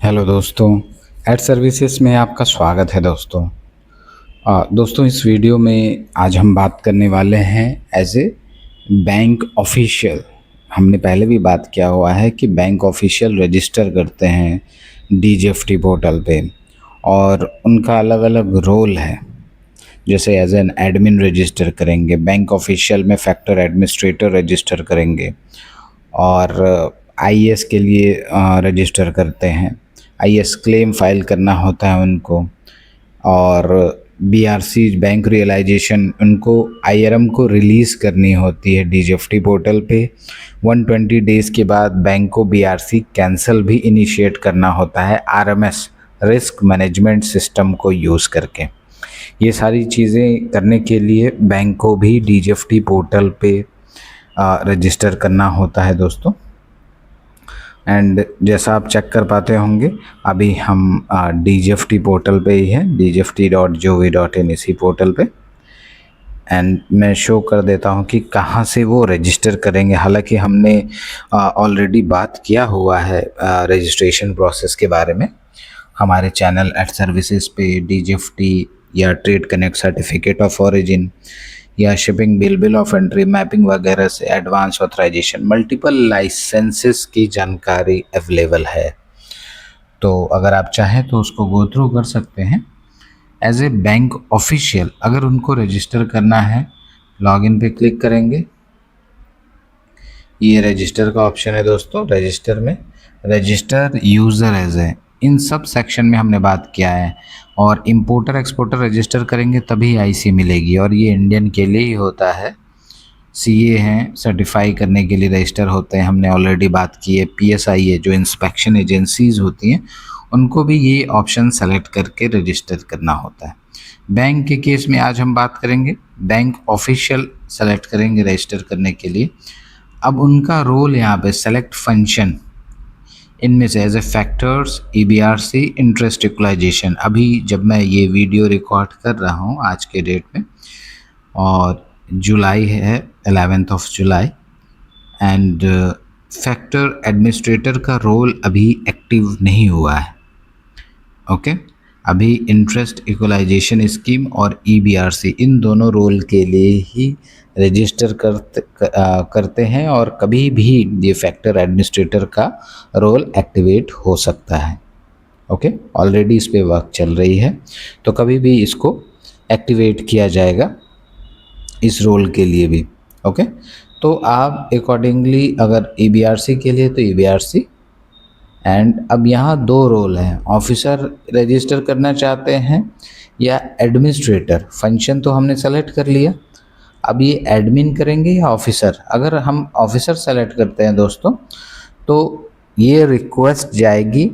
Hello दोस्तों, add services में आपका स्वागत है दोस्तों। दोस्तों, इस वीडियो में आज हम बात करने वाले हैं एज ए बैंक ऑफिशियल। हमने पहले भी बात किया हुआ है कि बैंक ऑफिशियल रजिस्टर करते हैं डीजीएफटी पोर्टल पे और उनका अलग अलग रोल है। जैसे एज एन एडमिन रजिस्टर करेंगे, बैंक ऑफिशियल में फैक्टर एडमिनिस्ट्रेटर रजिस्टर करेंगे और आईएएस के लिए रजिस्टर करते हैं। आईएएस क्लेम फाइल करना होता है उनको, और बीआरसी बैंक रियलाइजेशन उनको आईआरएम को रिलीज़ करनी होती है डीजीएफटी पोर्टल पे। 120 डेज़ के बाद बैंक को बीआरसी कैंसिल भी इनिशिएट करना होता है आरएमएस रिस्क मैनेजमेंट सिस्टम को यूज़ करके। ये सारी चीज़ें करने के लिए बैंक को भी डीजीएफटी पोर्टल पे रजिस्टर करना होता है दोस्तों। एंड जैसा आप चेक कर पाते होंगे, अभी हम डीजीएफटी पोर्टल पे ही हैं, dgft.gov.in इसी पोर्टल पे। एंड मैं शो कर देता हूँ कि कहाँ से वो रजिस्टर करेंगे। हालांकि हमने ऑलरेडी बात किया हुआ है रजिस्ट्रेशन प्रोसेस के बारे में हमारे चैनल एट सर्विसेज पे। डीजीएफटी या trade connect certificate of origin या shipping bill of entry, mapping वगैरह से एडवांस ऑथराइजेशन, मल्टीपल लाइसेंसेस की जानकारी अवेलेबल है। तो अगर आप चाहें तो उसको गो थ्रू कर सकते हैं। एज ए बैंक ऑफिशियल अगर उनको रजिस्टर करना है, लॉगिन पे क्लिक करेंगे। ये रजिस्टर का ऑप्शन है दोस्तों। रजिस्टर में रजिस्टर यूज़र एज ए, इन सब सेक्शन में हमने बात किया है। और इंपोर्टर एक्सपोर्टर रजिस्टर करेंगे तभी आईसी मिलेगी, और ये इंडियन के लिए ही होता है। सीए हैं, सर्टिफाई करने के लिए रजिस्टर होते हैं, हमने ऑलरेडी बात की है। पीएसआईए जो इंस्पेक्शन एजेंसीज होती हैं, उनको भी ये ऑप्शन सेलेक्ट करके रजिस्टर करना होता है। बैंक के केस में आज हम बात करेंगे, बैंक ऑफिशियल सेलेक्ट करेंगे रजिस्टर करने के लिए। अब उनका रोल यहाँ पे सेलेक्ट फंक्शन, इनमें से as a factors, EBRC, interest equalisation. अभी जब मैं ये वीडियो रिकॉर्ड कर रहा हूँ आज के डेट में, और जुलाई है 11 जुलाई, एंड फैक्टर एडमिनिस्ट्रेटर का रोल अभी एक्टिव नहीं हुआ है। ओके, अभी इंटरेस्ट इक्वलाइजेशन स्कीम और ईबीआरसी इन दोनों रोल के लिए ही रजिस्टर करते हैं, और कभी भी ये फैक्टर एडमिनिस्ट्रेटर का रोल एक्टिवेट हो सकता है। ओके, ऑलरेडी इस पे वर्क चल रही है, तो कभी भी इसको एक्टिवेट किया जाएगा इस रोल के लिए भी। ओके, तो आप अकॉर्डिंगली अगर ईबीआरसी के लिए तो ईबीआरसी। एंड अब यहाँ दो रोल हैं, ऑफिसर रजिस्टर करना चाहते हैं या एडमिनिस्ट्रेटर। फंक्शन तो हमने सेलेक्ट कर लिया, अब ये एडमिन करेंगे या ऑफिसर। अगर हम ऑफिसर सेलेक्ट करते हैं दोस्तों, तो ये रिक्वेस्ट जाएगी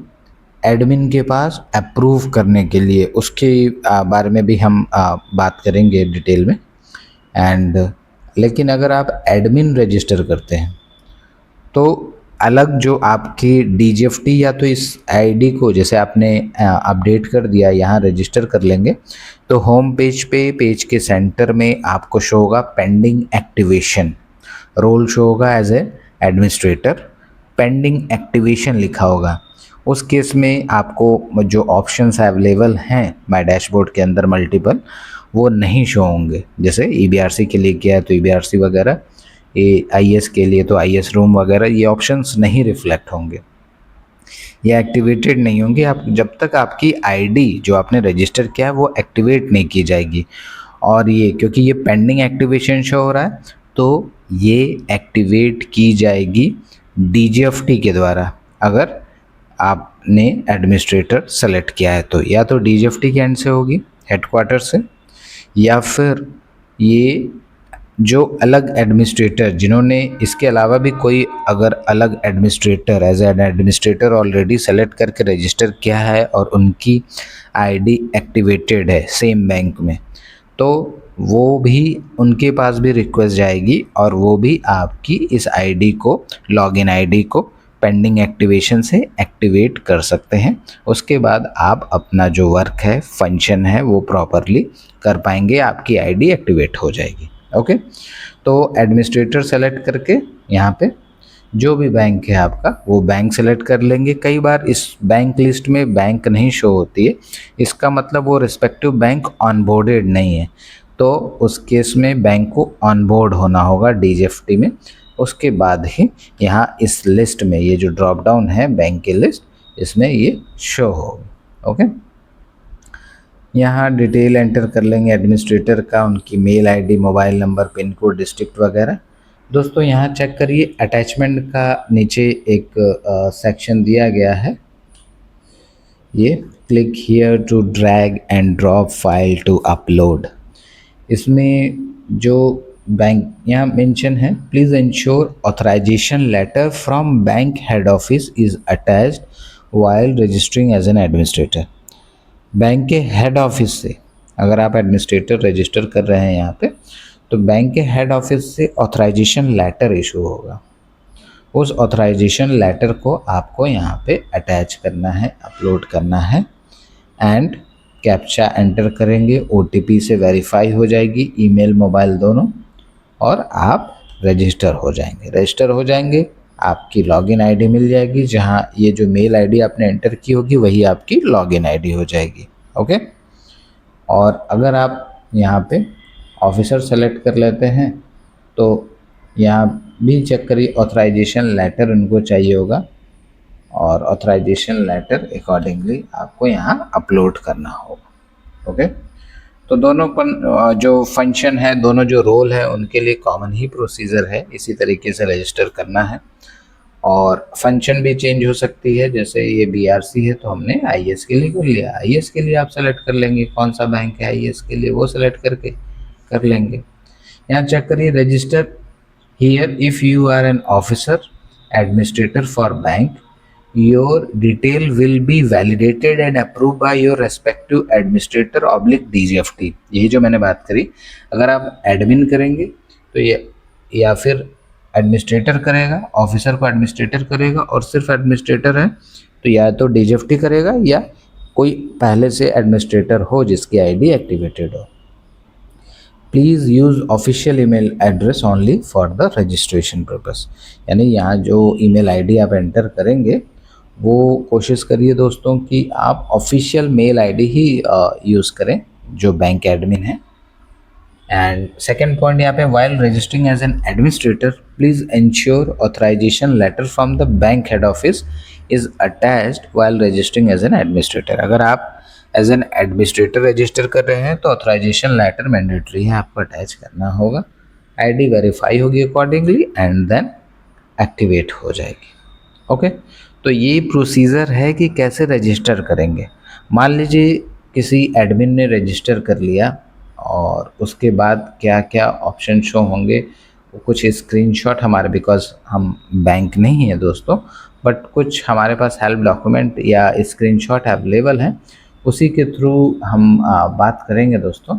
एडमिन के पास अप्रूव करने के लिए। उसके बारे में भी हम बात करेंगे डिटेल में। एंड लेकिन अगर आप एडमिन रजिस्टर करते हैं तो अलग जो आपकी डीजीएफटी, या तो इस आईडी को जैसे आपने अपडेट कर दिया यहाँ रजिस्टर कर लेंगे, तो होम पेज पे पेज के सेंटर में आपको शो होगा पेंडिंग एक्टिवेशन, रोल शो होगा as a administrator, pending activation लिखा होगा। उस केस में आपको जो ऑप्शंस अवेलेबल हैं माय डैशबोर्ड के अंदर मल्टीपल, वो नहीं शो होंगे। जैसे ईबीआरसी के लिए किया है तो ईबीआरसी वगैरह, ये आईएएस के लिए तो आईएएस रूम वगैरह, ये ऑप्शंस नहीं रिफ्लेक्ट होंगे, ये एक्टिवेटेड नहीं होंगे आप जब तक आपकी आईडी जो आपने रजिस्टर किया है वो एक्टिवेट नहीं की जाएगी। और ये क्योंकि ये पेंडिंग एक्टिवेशन शो हो रहा है, तो ये एक्टिवेट की जाएगी डीजीएफटी के द्वारा। अगर आपने एडमिनिस्ट्रेटर सेलेक्ट किया है तो या तो डीजीएफटी के एंड से होगी, हेडक्वार्टर से, या फिर ये जो अलग एडमिनिस्ट्रेटर जिन्होंने इसके अलावा भी कोई अगर अलग administrator as an administrator already select करके रजिस्टर किया है और उनकी आईडी एक्टिवेटेड है सेम बैंक में, तो वो भी, उनके पास भी रिक्वेस्ट जाएगी और वो भी आपकी इस आईडी को, लॉगिन आईडी को पेंडिंग एक्टिवेशन से एक्टिवेट कर सकते हैं। उसके बाद आप अपना जो वर्क है, फंक्शन है, वो प्रॉपरली कर पाएंगे, आपकी आईडी एक्टिवेट हो जाएगी। ओके, तो एडमिनिस्ट्रेटर सेलेक्ट करके यहाँ पे जो भी बैंक है आपका वो बैंक सेलेक्ट कर लेंगे। कई बार इस बैंक लिस्ट में बैंक नहीं शो होती है, इसका मतलब वो रिस्पेक्टिव बैंक ऑनबोर्डेड नहीं है, तो उस केस में बैंक को ऑनबोर्ड होना होगा DGFT में। उसके बाद ही यहाँ इस लिस्ट में ये जो ड्रॉप डाउन है बैंक की लिस्ट, इसमें ये शो होगी। ओके, यहाँ डिटेल एंटर कर लेंगे एडमिनिस्ट्रेटर का, उनकी mail ID, mobile number, pin code, district वगैरह। दोस्तों यहाँ चेक करिए अटैचमेंट का नीचे एक सेक्शन दिया गया है, ये click here to drag and drop file to upload. इसमें जो बैंक यहाँ मेंशन है, please ensure authorization letter from bank head office is attached while registering as an administrator. Bank के हेड ऑफिस से अगर आप एडमिनिस्ट्रेटर रजिस्टर कर रहे हैं यहाँ पे, तो बैंक के हेड ऑफिस से ऑथराइजेशन लेटर इशू होगा। उस ऑथराइजेशन लेटर को आपको यहाँ पे अटैच करना है, अपलोड करना है एंड कैप्चा एंटर करेंगे, OTP से वेरीफाई हो जाएगी, ईमेल मोबाइल दोनों, और आप रजिस्टर हो जाएंगे। आपकी लॉगिन आईडी मिल जाएगी, जहाँ ये जो मेल आईडी आपने एंटर की होगी वही आपकी लॉगिन आईडी हो जाएगी। ओके, और अगर आप यहाँ पे ऑफिसर सेलेक्ट कर लेते हैं तो यहाँ भी चेक करिए ऑथराइजेशन लेटर उनको चाहिए होगा, और ऑथराइजेशन लेटर अकॉर्डिंगली आपको यहाँ अपलोड करना होगा। ओके, तो दोनों पर जो फंक्शन है, दोनों जो रोल है, उनके लिए कॉमन ही प्रोसीजर है, इसी तरीके से रजिस्टर करना है। और फंक्शन भी चेंज हो सकती है, जैसे ये BRC है तो हमने IS के लिए कर लिया, IS के लिए आप सेलेक्ट कर लेंगे कौन सा बैंक है IS के लिए, वो सेलेक्ट करके कर लेंगे। यहाँ चेक करिए register here if you are an officer administrator for bank, your detail will be validated and approve by your respective administrator oblique DGFT। यही जो मैंने बात करी, अगर आप एडमिन करेंगे तो ये या फिर एडमिनिस्ट्रेटर करेगा, ऑफिसर को एडमिनिस्ट्रेटर करेगा, और सिर्फ एडमिनिस्ट्रेटर है तो या तो DGFT करेगा या कोई पहले से एडमिनिस्ट्रेटर हो जिसकी ID एक्टिवेटेड हो। Please use official email address only for the registration purpose, यानी यहाँ जो ईमेल ID आप एंटर करेंगे वो कोशिश करिए दोस्तों कि आप ऑफिशियल मेल ID ही यूज़ करें जो बैंक एडमिन है। एंड सेकेंड पॉइंट यहाँ पे, while registering as an administrator please ensure authorization letter from the bank head office is attached while registering as an administrator. अगर आप एज एन एडमिनिस्ट्रेटर रजिस्टर कर रहे हैं तो ऑथराइजेशन लेटर मैंडेटरी है, आपको अटैच करना होगा, ID वेरीफाई होगी अकॉर्डिंगली एंड देन एक्टिवेट हो जाएगी। ओके, तो ये प्रोसीजर है कि कैसे रजिस्टर करेंगे। मान लीजिए किसी एडमिन ने रजिस्टर कर लिया और उसके बाद क्या क्या ऑप्शन शो होंगे, वो कुछ स्क्रीनशॉट हमारे, बिकॉज हम बैंक नहीं है दोस्तों, बट कुछ हमारे पास हेल्प डॉक्यूमेंट या स्क्रीनशॉट अवेलेबल हैं, उसी के थ्रू हम बात करेंगे दोस्तों।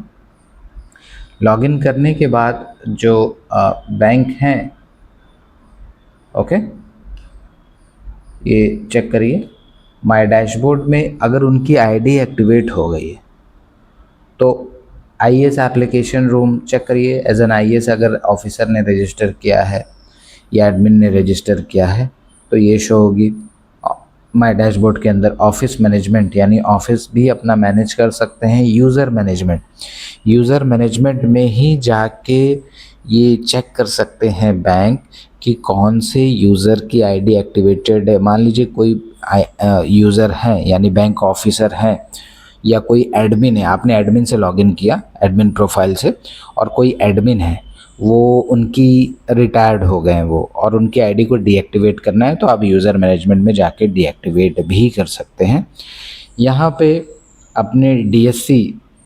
लॉगिन करने के बाद जो बैंक हैं, ओके, ये चेक करिए माय डैशबोर्ड में अगर उनकी ID एक्टिवेट हो गई है तो IS एप्लीकेशन रूम चेक करिए, एज एन IS अगर ऑफिसर ने रजिस्टर किया है या एडमिन ने रजिस्टर किया है तो ये शो होगी। माय डैशबोर्ड के अंदर ऑफिस मैनेजमेंट, यानी ऑफिस भी अपना मैनेज कर सकते हैं। यूज़र मैनेजमेंट में ही जाके ये चेक कर सकते हैं बैंक कि कौन से यूज़र की ID एक्टिवेटेड है। मान लीजिए कोई यूज़र है यानी बैंक ऑफिसर है या कोई एडमिन है, आपने एडमिन से लॉगिन किया, एडमिन प्रोफाइल से, और कोई एडमिन है वो उनकी रिटायर्ड हो गए हैं वो, और उनकी ID को डीएक्टिवेट करना है तो आप यूज़र मैनेजमेंट में जाके डीएक्टिवेट भी कर सकते हैं। यहाँ पे अपने DSC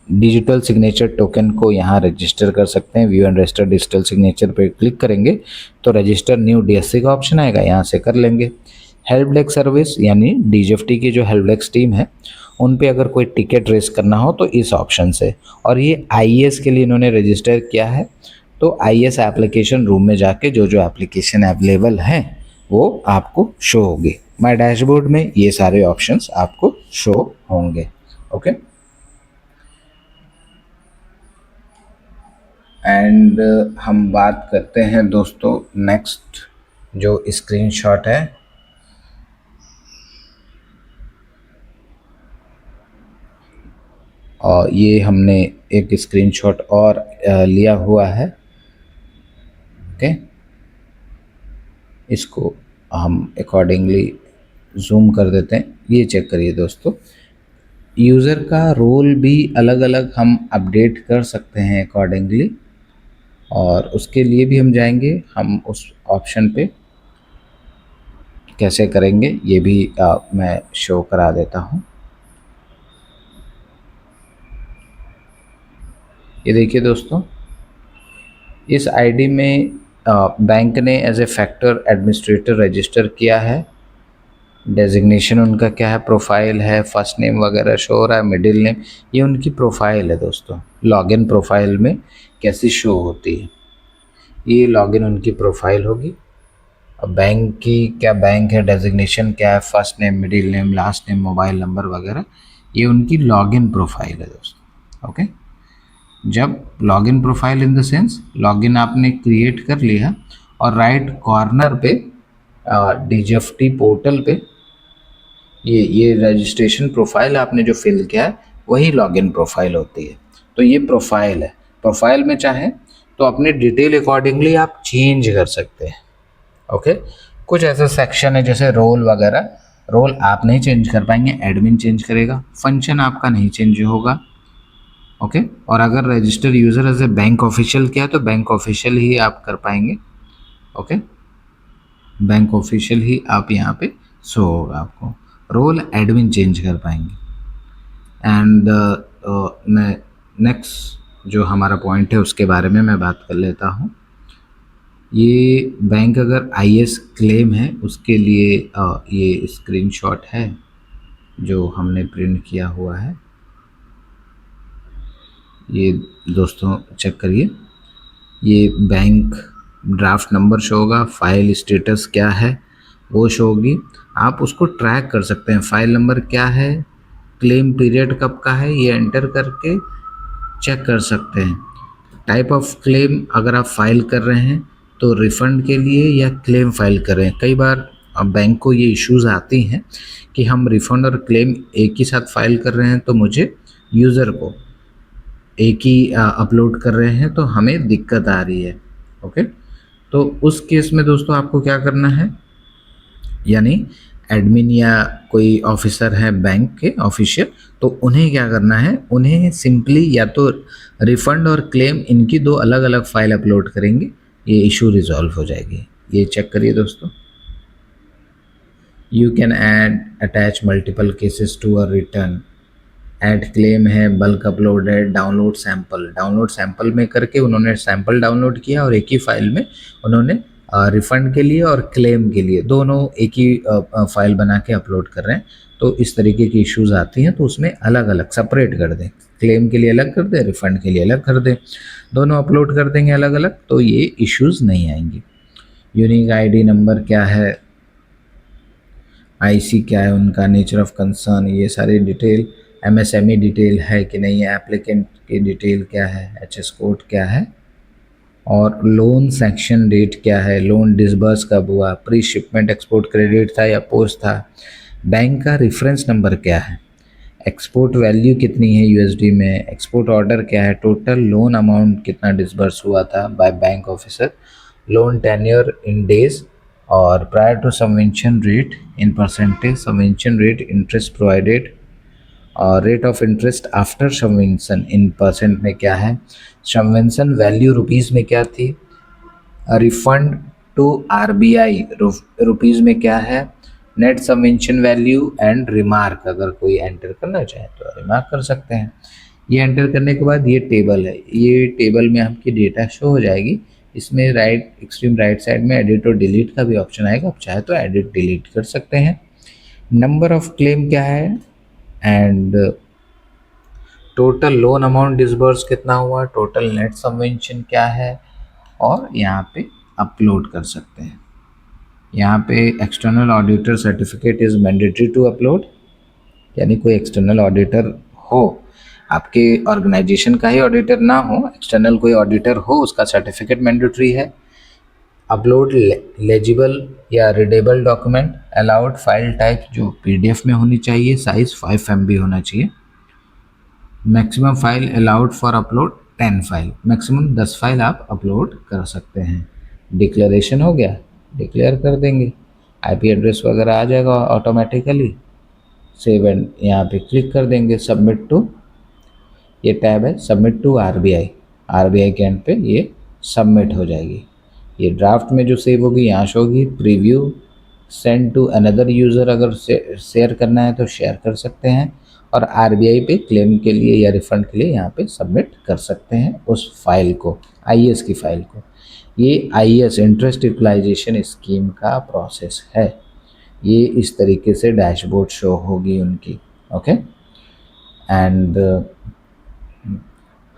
डिजिटल सिग्नेचर टोकन को यहाँ रजिस्टर कर सकते हैं। View and register digital signature पे क्लिक करेंगे तो रजिस्टर न्यू DSC का ऑप्शन आएगा, यहाँ से कर लेंगे। हेल्प डेस्क सर्विस यानी DGFT की जो हेल्प डेस्क टीम है उन पे अगर कोई टिकट रेस करना हो तो इस ऑप्शन से, और ये IS के लिए इन्होंने रजिस्टर किया है तो IS एप्लीकेशन रूम में जाके जो जो एप्लीकेशन अवेलेबल हैं वो आपको शो होगी। माय डैशबोर्ड में ये सारे ऑप्शंस आपको शो होंगे। ओके, एंड हम बात करते हैं दोस्तों नेक्स्ट जो स्क्रीनशॉट है और ये हमने एक स्क्रीनशॉट और लिया हुआ है। ओके, इसको हम अकॉर्डिंगली जूम कर देते हैं। ये चेक करिए दोस्तों, यूज़र का रोल भी अलग अलग हम अपडेट कर सकते हैं अकॉर्डिंगली, और उसके लिए भी हम जाएंगे, हम उस ऑप्शन पे कैसे करेंगे ये भी मैं शो करा देता हूँ। ये देखिए दोस्तों, इस आईडी में बैंक ने as a factor administrator register किया है। डेजिग्नेशन उनका क्या है, प्रोफाइल है, फर्स्ट नेम वगैरह शो हो रहा है, मिडिल नेम, ये उनकी प्रोफाइल है दोस्तों। लॉगिन प्रोफाइल में कैसी शो होती है, ये लॉगिन उनकी प्रोफाइल होगी। अब बैंक की क्या बैंक है, डेजिग्नेशन क्या है, first name, middle name, last name, mobile number वगैरह, ये उनकी लॉगिन प्रोफाइल है दोस्तों। ओके, जब login profile in the sense login आपने क्रिएट कर लिया और राइट कॉर्नर पे डीजीएफटी पोर्टल पे ये रजिस्ट्रेशन प्रोफाइल आपने जो फिल किया है वही लॉगिन प्रोफाइल होती है। तो ये प्रोफाइल है, प्रोफाइल में चाहे तो अपने डिटेल अकॉर्डिंगली आप चेंज कर सकते हैं। ओके, कुछ ऐसे सेक्शन है जैसे रोल वगैरह, रोल आप नहीं चेंज कर पाएंगे, एडमिन चेंज करेगा, फंक्शन आपका नहीं चेंज होगा। ओके, और अगर register user as a bank official किया तो बैंक ऑफिशियल ही आप कर पाएंगे। ओके, बैंक ऑफिशियल ही आप यहाँ पे शो होगा आपको, रोल एडमिन चेंज कर पाएंगे। एंड मैं नेक्स्ट जो हमारा पॉइंट है उसके बारे में मैं बात कर लेता हूँ। ये बैंक अगर आईएएस क्लेम है उसके लिए ये स्क्रीनशॉट है जो हमने प्रिंट किया हुआ है। ये दोस्तों चेक करिए, ये बैंक ड्राफ्ट नंबर शो होगा, फाइल स्टेटस क्या है वो शो होगी, आप उसको ट्रैक कर सकते हैं। फाइल नंबर क्या है, क्लेम पीरियड कब का है, ये एंटर करके चेक कर सकते हैं। टाइप ऑफ क्लेम अगर आप फाइल कर रहे हैं तो रिफ़ंड के लिए या क्लेम फाइल कर रहे हैं। कई बार बैंक को ये इश्यूज़ आती हैं कि हम रिफ़ंड और क्लेम एक ही साथ फाइल कर रहे हैं, तो मुझे यूज़र को एक ही अपलोड कर रहे हैं तो हमें दिक्कत आ रही है। ओके, तो उस केस में दोस्तों आपको क्या करना है, यानी एडमिन या कोई ऑफिसर है बैंक के ऑफिशियल, तो उन्हें क्या करना है, उन्हें सिंपली या तो रिफ़ंड और क्लेम इनकी दो अलग अलग फाइल अपलोड करेंगे, ये इशू रिजॉल्व हो जाएगी। ये चेक करिए दोस्तों, you can add attach multiple cases to a return, add claim है, bulk uploaded, download sample, download sample में करके उन्होंने सैंपल डाउनलोड किया और एक ही फाइल में उन्होंने रिफ़ंड के लिए और क्लेम के लिए दोनों एक ही फाइल बना के अपलोड कर रहे हैं। तो इस तरीके की इश्यूज आती हैं तो उसमें अलग अलग सेपरेट कर दें, क्लेम के लिए अलग कर दें, रिफ़ंड के लिए अलग कर दें, दोनों अपलोड कर देंगे अलग अलग, तो ये इश्यूज़ नहीं आएंगी। यूनिक आईडी नंबर क्या है, आईसी क्या है उनका, नेचर ऑफ कंसर्न, ये सारी डिटेल, एमएसएमई डिटेल है कि नहीं है, एप्लीकेंट की डिटेल क्या है, एचएस कोड क्या है, और लोन सेक्शन डेट क्या है, लोन डिसबर्स कब हुआ, प्री शिपमेंट एक्सपोर्ट क्रेडिट था या पोस्ट था, बैंक का रेफरेंस नंबर क्या है, एक्सपोर्ट वैल्यू कितनी है यूएसडी में, एक्सपोर्ट ऑर्डर क्या है, टोटल लोन अमाउंट कितना डिसबर्स हुआ था by bank officer, loan tenure in days, और prior to subvention rate in percentage, subvention rate, interest provided, और rate of interest after subvention in percent में क्या है, सबवेंशन वैल्यू रुपीज़ में क्या थी, रिफंड टू आरबीआई रुपीज़ में क्या है, net subvention value and remark, अगर कोई एंटर करना चाहे तो रिमार्क कर सकते हैं। ये एंटर करने के बाद ये टेबल है, ये टेबल में आपकी डेटा शो हो जाएगी। इसमें राइट एक्सट्रीम राइट साइड में एडिट और डिलीट का भी ऑप्शन आएगा, आप चाहे तो एडिट डिलीट कर सकते हैं। नंबर ऑफ क्लेम क्या है, and total loan amount disburse कितना हुआ, टोटल नेट सबवेंशन क्या है, और यहाँ पे अपलोड कर सकते हैं। यहाँ पे external auditor certificate is mandatory to upload, यानी कोई एक्सटर्नल ऑडिटर हो, आपके ऑर्गेनाइजेशन का ही ऑडिटर ना हो, एक्सटर्नल कोई ऑडिटर हो, उसका सर्टिफिकेट मैंडेटरी है। अपलोड लेजिबल या readable document, allowed file type जो PDF में होनी चाहिए, साइज 5 MB होना चाहिए, maximum file allowed for upload 10 file, maximum 10 file आप अपलोड कर सकते हैं। डिक्लेरेशन हो गया, डिक्लेयर कर देंगे, IP एड्रेस वगैरह आ जाएगा ऑटोमेटिकली। सेव एंड यहाँ पे क्लिक कर देंगे, सबमिट टू, ये टैब है सबमिट टू RBI के एंड पे ये सबमिट हो जाएगी। ये ड्राफ्ट में जो सेव होगी यहाँ शो होगी, preview, send to another user, अगर शेयर करना है तो शेयर कर सकते हैं, और RBI पे क्लेम के लिए या रिफंड के लिए यहाँ पे सबमिट कर सकते हैं उस फाइल को, IS की फाइल को। ये IS इंटरेस्ट यूटिलाइजेशन स्कीम का प्रोसेस है। ये इस तरीके से डैशबोर्ड शो होगी उनकी। ओके, एंड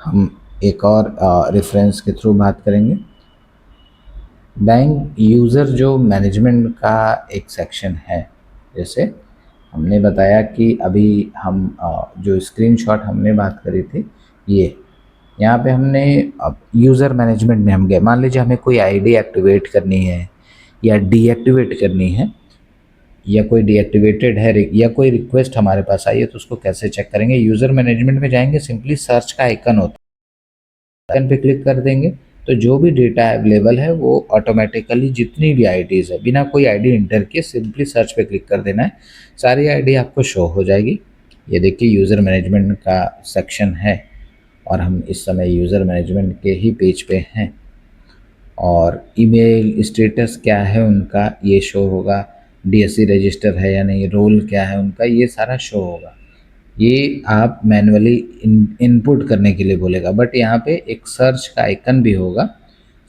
हम एक और रेफरेंस के थ्रू बात करेंगे। बैंक यूज़र जो मैनेजमेंट का एक सेक्शन है, जैसे हमने बताया कि अभी हम जो स्क्रीनशॉट हमने बात करी थी, ये यहाँ पे हमने यूज़र मैनेजमेंट में हम गए। मान लीजिए हमें कोई ID एक्टिवेट करनी है या डीएक्टिवेट करनी है, या कोई डीएक्टिवेटेड है या कोई रिक्वेस्ट हमारे पास आई है, तो उसको कैसे चेक करेंगे। यूज़र मैनेजमेंट में जाएंगे, सिंपली सर्च का आइकन होता है, आइकन पे क्लिक कर देंगे तो जो भी डेटा अवेलेबल है वो ऑटोमेटिकली, जितनी भी IDs है, बिना कोई ID इंटर किए सिंपली सर्च पे क्लिक कर देना है, सारी ID आपको शो हो जाएगी। ये देखिए यूज़र मैनेजमेंट का सेक्शन है और हम इस समय यूज़र मैनेजमेंट के ही पेज पे हैं, और ईमेल स्टेटस क्या है उनका ये शो होगा, DSC रजिस्टर है या नहीं, रोल क्या है उनका, ये सारा शो होगा। ये आप मैनुअली इनपुट करने के लिए बोलेगा, बट यहाँ पे एक सर्च का आइकन भी होगा।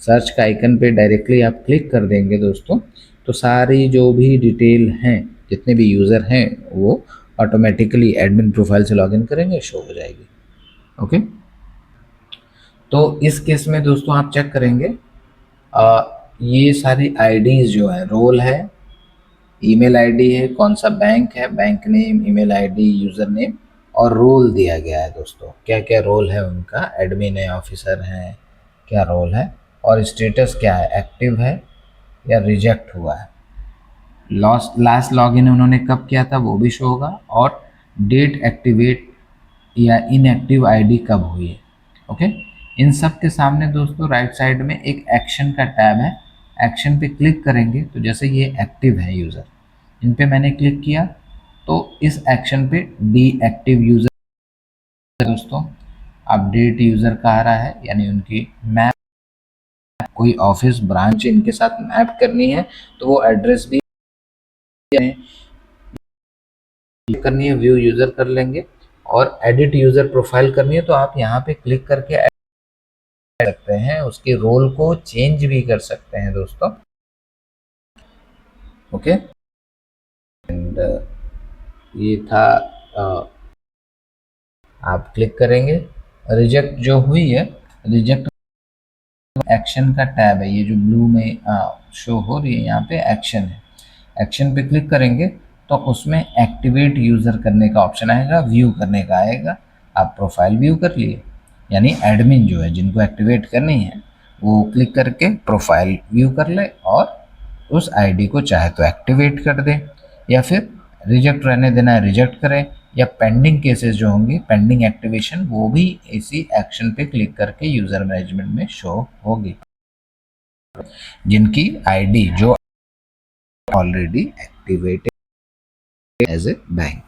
सर्च का आइकन पे डायरेक्टली आप क्लिक कर देंगे दोस्तों, तो सारी जो भी डिटेल हैं, जितने भी यूज़र हैं, वो ऑटोमेटिकली एडमिन प्रोफाइल से लॉगिन करेंगे, शो हो जाएगी। ओके, तो इस केस में दोस्तों आप चेक करेंगे, ये सारी IDs जो है, रोल है, ईमेल ID है, कौन सा बैंक है, bank name, email ID, user name, और रोल दिया गया है दोस्तों, क्या क्या रोल है उनका, एडमिन है, ऑफिसर है, क्या रोल है, और स्टेटस क्या है, एक्टिव है या रिजेक्ट हुआ है, लास्ट लॉगिन उन्होंने कब किया था वो भी शो होगा, और डेट एक्टिवेट या इनएक्टिव ID कब हुई है। ओके, इन सब के सामने दोस्तों राइट साइड में एक एक्शन का टैब है, एक्शन पे क्लिक करेंगे तो जैसे ये एक्टिव है यूज़र, इन पे मैंने क्लिक किया तो इस एक्शन पे डीएक्टिव यूज़र दोस्तों अपडेट यूज़र का आ रहा है, यानी उनकी मैप, कोई ऑफिस ब्रांच इनके साथ मैप करनी है तो वो एड्रेस भी करनी है, व्यू यूज़र कर लेंगे, और एडिट यूज़र प्रोफाइल करनी है तो आप यहाँ पे क्लिक करके सकते हैं, उसके रोल को चेंज भी कर सकते हैं दोस्तों। ओके, एंड ये था, आप क्लिक करेंगे, रिजेक्ट जो हुई है, रिजेक्ट एक्शन का टैब है, ये जो ब्लू में शो हो रही है, यहाँ पे एक्शन है, एक्शन पे क्लिक करेंगे तो उसमें एक्टिवेट यूज़र करने का ऑप्शन आएगा, व्यू करने का आएगा। आप प्रोफाइल व्यू कर लिए, यानी एडमिन जो है जिनको एक्टिवेट करनी है वो क्लिक करके प्रोफाइल व्यू कर ले, और उस ID को चाहे तो एक्टिवेट कर दे, या फिर रिजेक्ट रहने देना है रिजेक्ट करें, या पेंडिंग केसेस जो होंगे, पेंडिंग एक्टिवेशन, वो भी इसी एक्शन पे क्लिक करके यूज़र मैनेजमेंट में शो होगी, जिनकी ID जो already activated as a bank.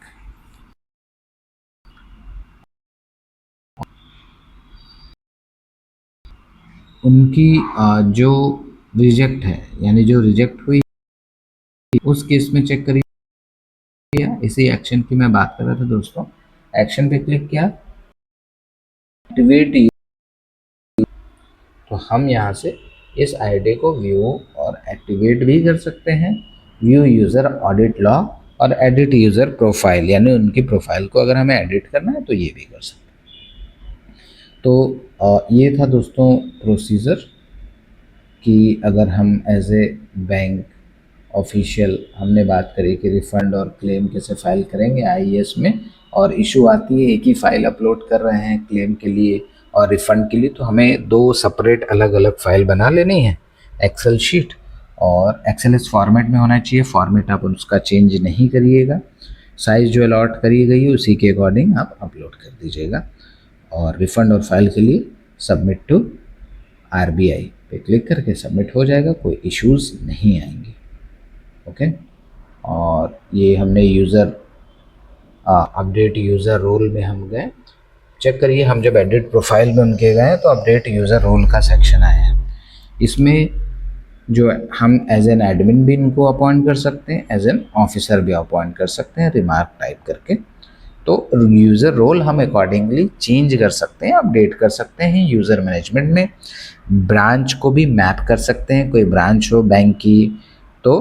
उनकी जो रिजेक्ट है, यानी जो रिजेक्ट हुई, उस केस में चेक करिए, इसी एक्शन की मैं बात कर रहा था दोस्तों। एक्शन पे क्लिक किया, एक्टिवेट, तो हम यहाँ से इस ID को व्यू और एक्टिवेट भी कर सकते हैं, व्यू यूज़र ऑडिट लॉग और एडिट यूज़र प्रोफाइल, यानी उनकी प्रोफाइल को अगर हमें एडिट करना है तो ये भी कर सकते हैं। तो ये था दोस्तों प्रोसीजर कि अगर हम एज ए बैंक ऑफिशियल, हमने बात करी कि रिफ़ंड और क्लेम कैसे फाइल करेंगे IAS में, और इशू आती है एक ही फाइल अपलोड कर रहे हैं क्लेम के लिए और रिफ़ंड के लिए, तो हमें 2 सेपरेट अलग अलग फाइल बना लेनी है, एक्सेल शीट, और एक्सेल फॉर्मेट में होना चाहिए। फॉर्मेट आप उसका चेंज नहीं करिएगा, साइज़ जो अलॉट करी गई है उसी के अकॉर्डिंग आप अपलोड कर दीजिएगा। और रिफ़ंड और फाइल के लिए सबमिट टू RBI पे क्लिक करके सबमिट हो जाएगा, कोई इश्यूज़ नहीं आएंगे। ओके, और ये हमने यूज़र अपडेट यूज़र रोल में हम गए, चेक करिए हम जब एडिट प्रोफाइल में उनके गए तो अपडेट यूज़र रोल का सेक्शन आया है। इसमें जो हम एज एन एडमिन भी इनको अपॉइंट कर सकते हैं, एज एन ऑफिसर भी अपॉइंट कर सकते हैं रिमार्क टाइप करके। तो यूज़र रोल हम अकॉर्डिंगली चेंज कर सकते हैं, अपडेट कर सकते हैं यूज़र मैनेजमेंट में। ब्रांच को भी मैप कर सकते हैं, कोई ब्रांच हो बैंक की तो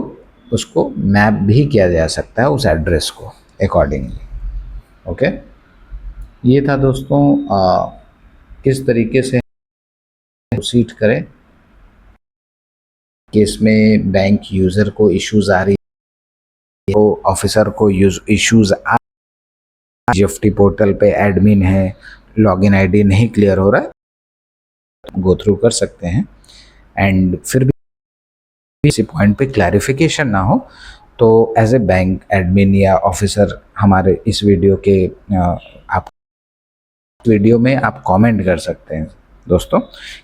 उसको मैप भी किया जा सकता है उस एड्रेस को अकॉर्डिंगली। ओके, ये था दोस्तों किस तरीके से प्रोसीड करें केस में बैंक यूज़र को इश्यूज़ आ रही है, तो ऑफिसर को इश्यूज़ आ, GFT पोर्टल पे एडमिन है, लॉगिन आईडी नहीं क्लियर हो रहा है, गो थ्रू कर सकते हैं। एंड फिर भी इसी पॉइंट पे क्लैरिफिकेशन ना हो तो एज ए बैंक एडमिन या ऑफिसर हमारे इस वीडियो के आप वीडियो में आप कमेंट कर सकते हैं दोस्तों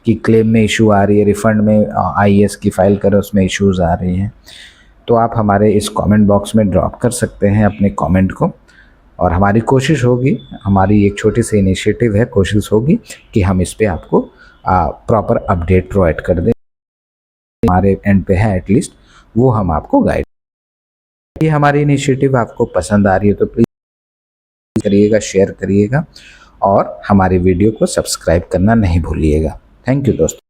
कि क्लेम में इशू आ रही है, रिफ़ंड में IAS की फ़ाइल करें उसमें इश्यूज़ आ रही हैं, तो आप हमारे इस कमेंट बॉक्स में ड्रॉप कर सकते हैं अपने कमेंट को। और हमारी कोशिश होगी, हमारी एक छोटी सी इनिशिएटिव है, कोशिश होगी कि हम इस पे आपको प्रॉपर अपडेट प्रोवाइड कर दें, हमारे एंड पे है एटलीस्ट वो हम आपको गाइड। ये हमारी इनिशिएटिव आपको पसंद आ रही है तो प्लीज़ करिएगा, शेयर करिएगा और हमारी वीडियो को सब्सक्राइब करना नहीं भूलिएगा। थैंक यू दोस्तों।